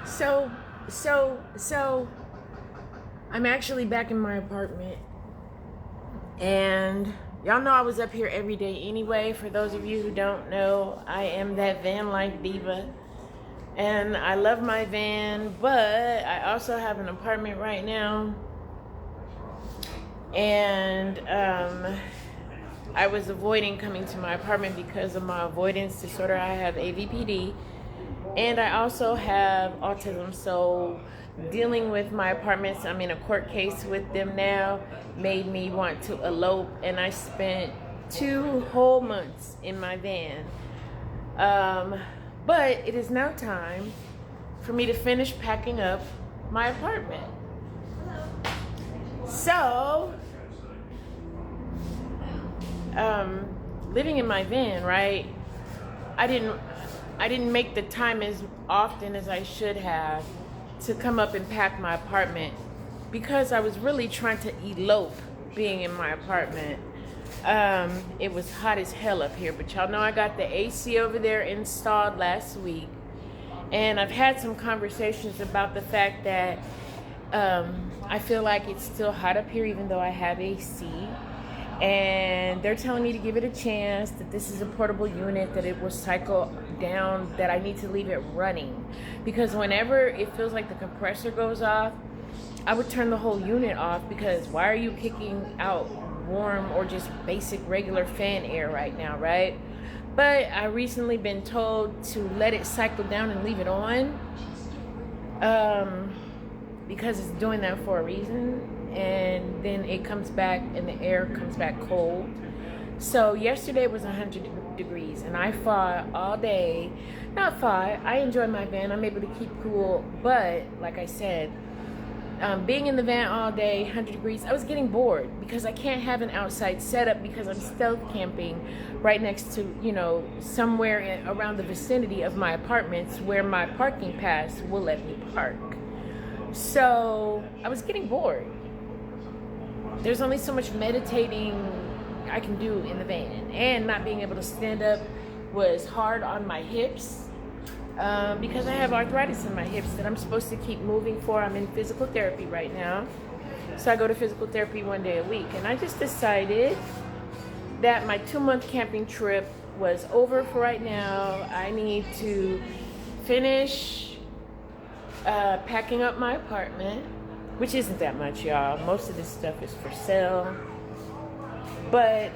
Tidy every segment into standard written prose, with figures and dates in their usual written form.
So, so, I'm actually back in my apartment, and y'all know I was up here every day anyway. For those of you who don't know, I am that van life diva, and I love my van, but I also have an apartment right now, and I was avoiding coming to my apartment because of my avoidance disorder. I have AVPD. And I also have autism, so dealing with my apartments, I'm in a court case with them now, made me want to elope, and I spent 2 whole months in my van. But it is now time for me to finish packing up my apartment. So, living in my van, right? I didn't make the time as often as I should have to come up and pack my apartment because I was really trying to elope being in my apartment. It was hot as hell up here, but y'all know I got the AC over there installed last week, and I've had some conversations about the fact that I feel like it's still hot up here even though I have AC. And they're telling me to give it a chance, that this is a portable unit, that it will cycle down, that I need to leave it running. Because whenever it feels like the compressor goes off, I would turn the whole unit off, because why are you kicking out warm or just basic regular fan air right now, right? But I recently been told to let it cycle down and leave it on, because it's doing that for a reason. And then it comes back and the air comes back cold. So yesterday was 100 degrees and I fought all day. Not fought, I enjoy my van, I'm able to keep cool, but like I said, being in the van all day, 100 degrees, I was getting bored because I can't have an outside setup because I'm stealth camping right next to, somewhere around the vicinity of my apartments where my parking pass will let me park. So I was getting bored. There's only so much meditating I can do in the van, and not being able to stand up was hard on my hips because I have arthritis in my hips that I'm supposed to keep moving for. I'm in physical therapy right now, so I go to physical therapy 1 day a week, and I just decided that my 2-month camping trip was over for right now. I need to finish packing up my apartment, which isn't that much, y'all. Most of this stuff is for sale. But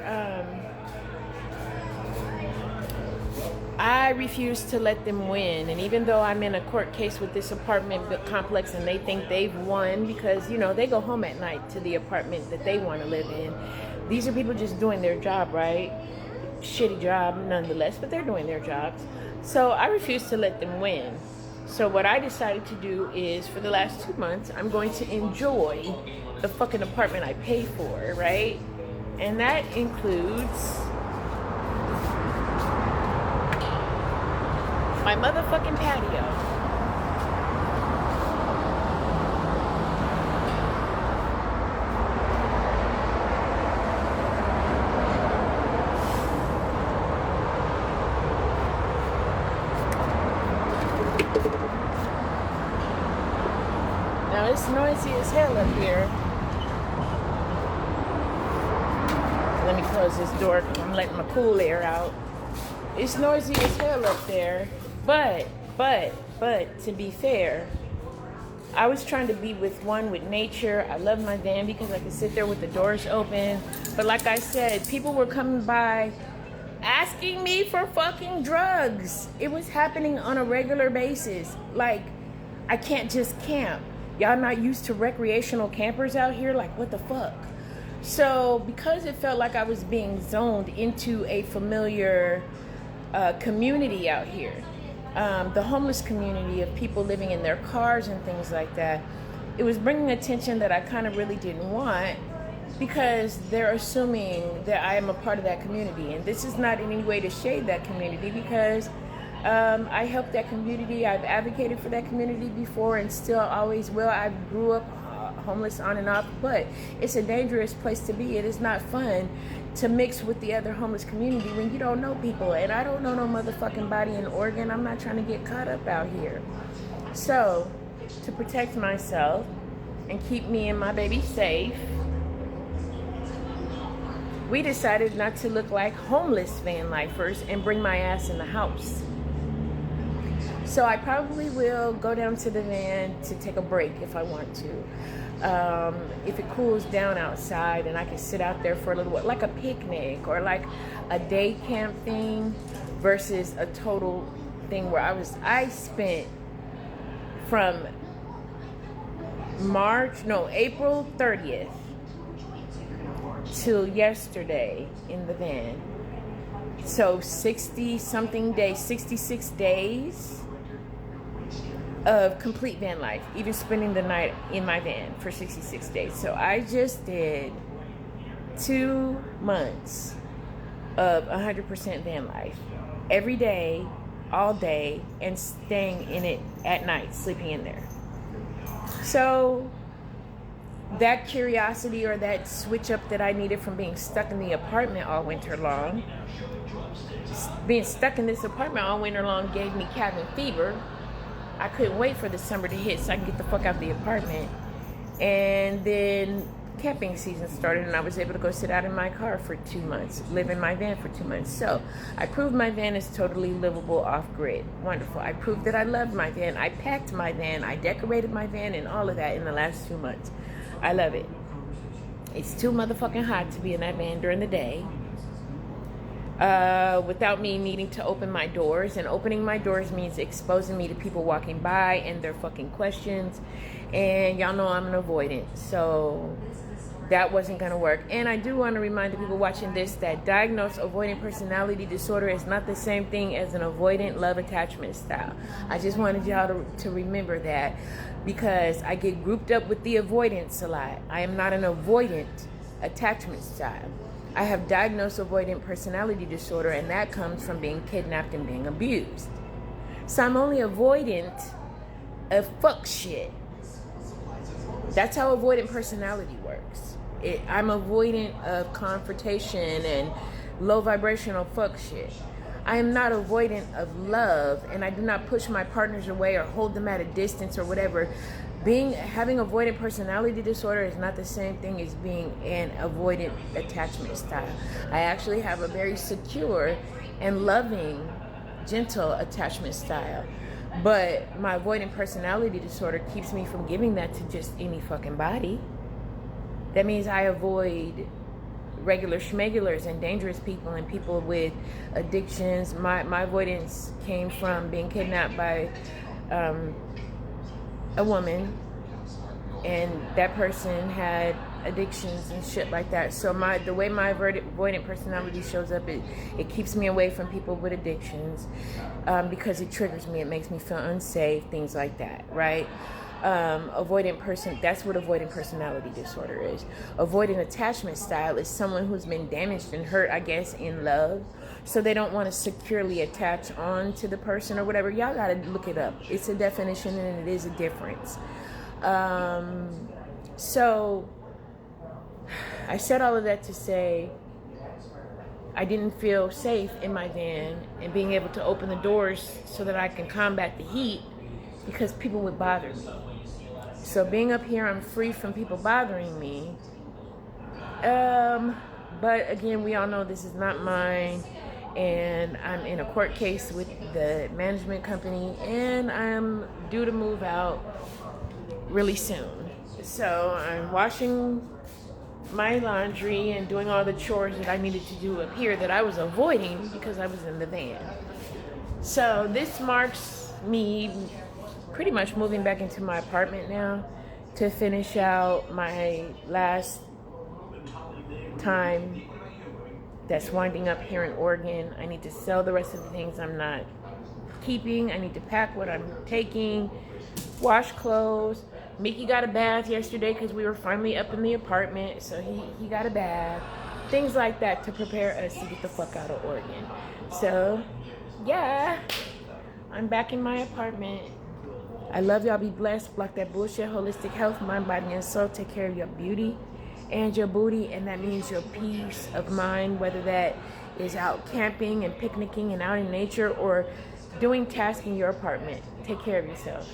I refuse to let them win. And even though I'm in a court case with this apartment complex and they think they've won because, they go home at night to the apartment that they want to live in. These are people just doing their job, right? Shitty job nonetheless, but they're doing their jobs. So I refuse to let them win. So what I decided to do is, for the last 2 months, I'm going to enjoy the fucking apartment I pay for, right? And that includes my motherfucking patio. Now it's noisy as hell up here. Let me close this door because I'm letting my cool air out. It's noisy as hell up there. But, to be fair, I was trying to be with nature. I love my van because I can sit there with the doors open. But like I said, people were coming by asking me for fucking drugs. It was happening on a regular basis. Like, I can't just camp. Y'all not used to recreational campers out here? Like, what the fuck? So, because it felt like I was being zoned into a familiar community out here, the homeless community of people living in their cars and things like that, it was bringing attention that I kind of really didn't want, because they're assuming that I am a part of that community. And this is not in any way to shade that community, because I help that community. I've advocated for that community before and still always will. I grew up homeless on and off, but it's a dangerous place to be. It is not fun to mix with the other homeless community when you don't know people. And I don't know no motherfucking body in Oregon. I'm not trying to get caught up out here. So, to protect myself and keep me and my baby safe, we decided not to look like homeless van lifers and bring my ass in the house. So I probably will go down to the van to take a break if I want to. If it cools down outside and I can sit out there for a little while, like a picnic or like a day camp thing versus a total thing where I spent from April 30th till yesterday in the van. So 66 days of complete van life, even spending the night in my van for 66 days. So I just did 2 months of 100% van life, every day, all day, and staying in it at night, sleeping in there. So that curiosity or that switch up that I needed from being stuck in the apartment all winter long, being stuck in this apartment all winter long gave me cabin fever. I couldn't wait for the summer to hit so I could get the fuck out of the apartment. And then camping season started and I was able to go sit out in my car for 2 months, live in my van for 2 months. So I proved my van is totally livable off-grid. Wonderful. I proved that I loved my van. I packed my van. I decorated my van and all of that in the last 2 months. I love it. It's too motherfucking hot to be in that van during the day. Without me needing to open my doors. And opening my doors means exposing me to people walking by and their fucking questions. And y'all know I'm an avoidant. So that wasn't going to work. And I do want to remind the people watching this that diagnosed avoidant personality disorder is not the same thing as an avoidant love attachment style. I just wanted y'all to remember that because I get grouped up with the avoidance a lot. I am not an avoidant attachment style. I have diagnosed avoidant personality disorder, and that comes from being kidnapped and being abused. So I'm only avoidant of fuck shit. That's how avoidant personality works. I'm avoidant of confrontation and low vibrational fuck shit. I am not avoidant of love, and I do not push my partners away or hold them at a distance or whatever. Having avoidant personality disorder is not the same thing as being an avoidant attachment style. I actually have a very secure and loving, gentle attachment style. But my avoidant personality disorder keeps me from giving that to just any fucking body. That means I avoid regular schmegulars and dangerous people and people with addictions. My avoidance came from being kidnapped by a woman, and that person had addictions and shit like that. So the way my avoidant personality shows up, it keeps me away from people with addictions because it triggers me. It makes me feel unsafe, things like that, right? That's what avoidant personality disorder is. Avoidant attachment style is someone who's been damaged and hurt, I guess, in love. So they don't want to securely attach on to the person or whatever. Y'all got to look it up. It's a definition and it is a difference. So I said all of that to say I didn't feel safe in my van and being able to open the doors so that I can combat the heat because people would bother me. So being up here, I'm free from people bothering me. But again, we all know this is not mine. And I'm in a court case with the management company. And I'm due to move out really soon. So I'm washing my laundry and doing all the chores that I needed to do up here that I was avoiding because I was in the van. So this marks me pretty much moving back into my apartment now to finish out my last time that's winding up here in Oregon. I need to sell the rest of the things I'm not keeping. I need to pack what I'm taking, wash clothes. Mickey got a bath yesterday because we were finally up in the apartment, so he got a bath. Things like that to prepare us to get the fuck out of Oregon. So, yeah, I'm back in my apartment. I love y'all. Be blessed. Block that bullshit. Holistic health, mind, body, and soul. Take care of your beauty and your booty, and that means your peace of mind, whether that is out camping and picnicking and out in nature or doing tasks in your apartment. Take care of yourself.